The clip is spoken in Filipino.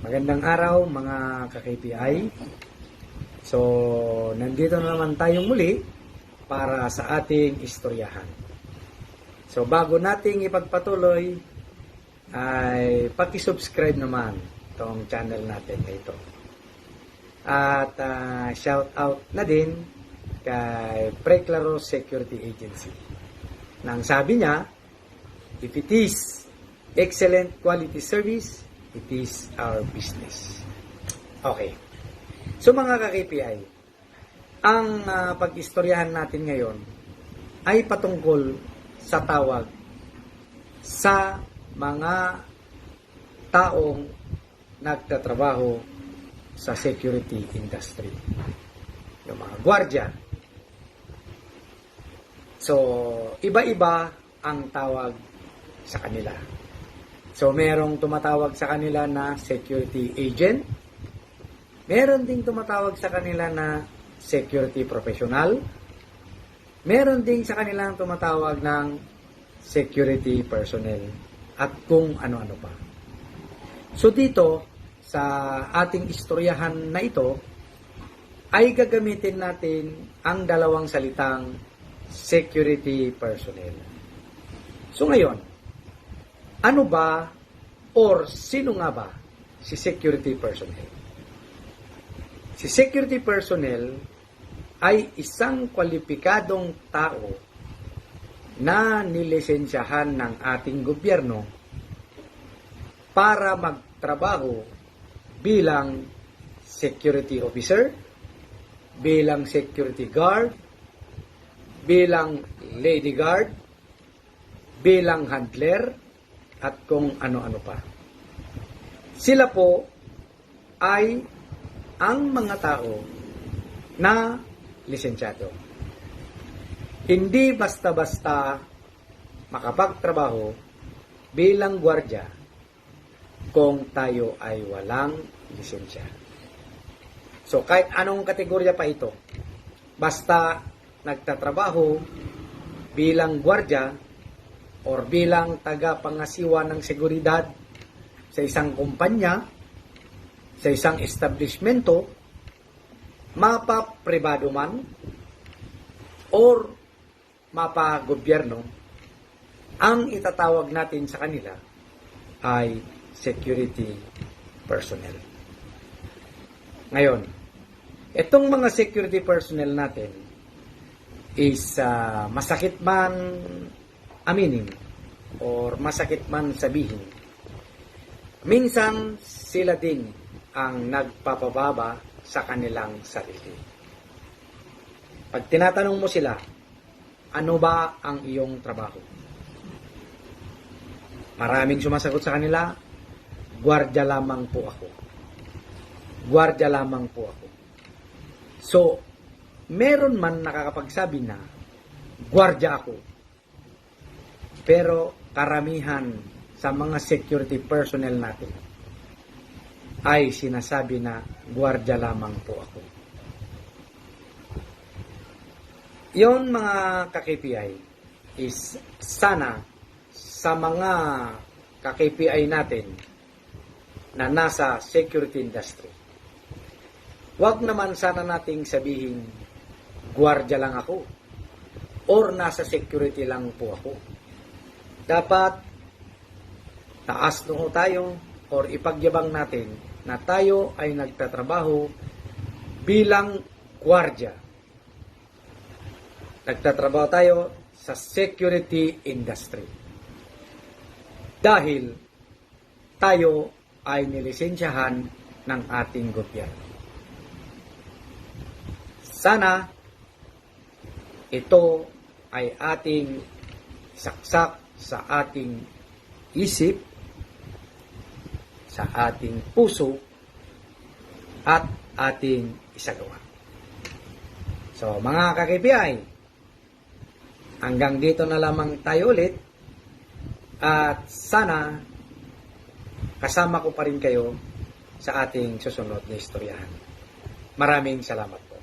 Magandang araw mga ka-KPI. So, nandito na naman tayong muli para sa ating istoryahan. So, bago nating ipagpatuloy, ay paki-subscribe naman itong channel natin na ito. At shout out na din kay Preclaro Security Agency. Nang sabi niya, if it is excellent quality service, it is our business. Okay. So mga ka-KPI, ang pag-istoryahan natin ngayon ay patungkol sa tawag sa mga taong nagtatrabaho sa security industry. Yung mga gwardiya. So, iba-iba ang tawag sa kanila. So, merong tumatawag sa kanila na security agent. Meron ding tumatawag sa kanila na security professional. Meron ding sa kanilang tumatawag ng security personnel. At kung ano-ano pa. So, dito, sa ating istoryahan na ito, ay gagamitin natin ang dalawang salitang security personnel. So, ngayon, ano ba or sino nga ba si security personnel? Si security personnel ay isang kwalipikadong tao na nilisensyahan ng ating gobyerno para magtrabaho bilang security officer, bilang security guard, bilang lady guard, bilang handler, at kung ano-ano pa. Sila po ay ang mga tao na lisensyado. Hindi basta-basta makapagtrabaho bilang gwardiya kung tayo ay walang lisensya. So kahit anong kategorya pa ito, basta nagtatrabaho bilang gwardiya or bilang tagapangasiwa ng seguridad sa isang kumpanya, sa isang establishmento, mapa-pribado man or mapa-gobyerno, ang itatawag natin sa kanila ay security personnel. Ngayon, itong mga security personnel natin is masakit man aminin or masakit man sabihin, minsan sila din ang nagpapababa sa kanilang sarili. Pag tinatanong mo sila, ano ba ang iyong trabaho? Maraming sumasagot sa kanila, gwardiya lamang po ako. Gwardiya lamang po ako. So, meron man nakakapagsabi na, gwardiya ako. Pero karamihan sa mga security personnel natin ay sinasabi na gwardiya lamang po ako. Yon mga ka-KPI is sana sa mga ka-KPI natin na nasa security industry, wag naman sana nating sabihin gwardiya lang ako or nasa security lang po ako. Dapat taas noo tayo or ipagyabang natin na tayo ay nagtatrabaho bilang gwardiya. Nagtatrabaho tayo sa security industry. Dahil tayo ay nilisensyahan ng ating gobyerno. Sana ito ay ating saksak sa ating isip, sa ating puso, at ating isagawa. So, mga ka-KPI, hanggang dito na lamang tayo ulit, at sana kasama ko pa rin kayo sa ating susunod na istoryahan. Maraming salamat po.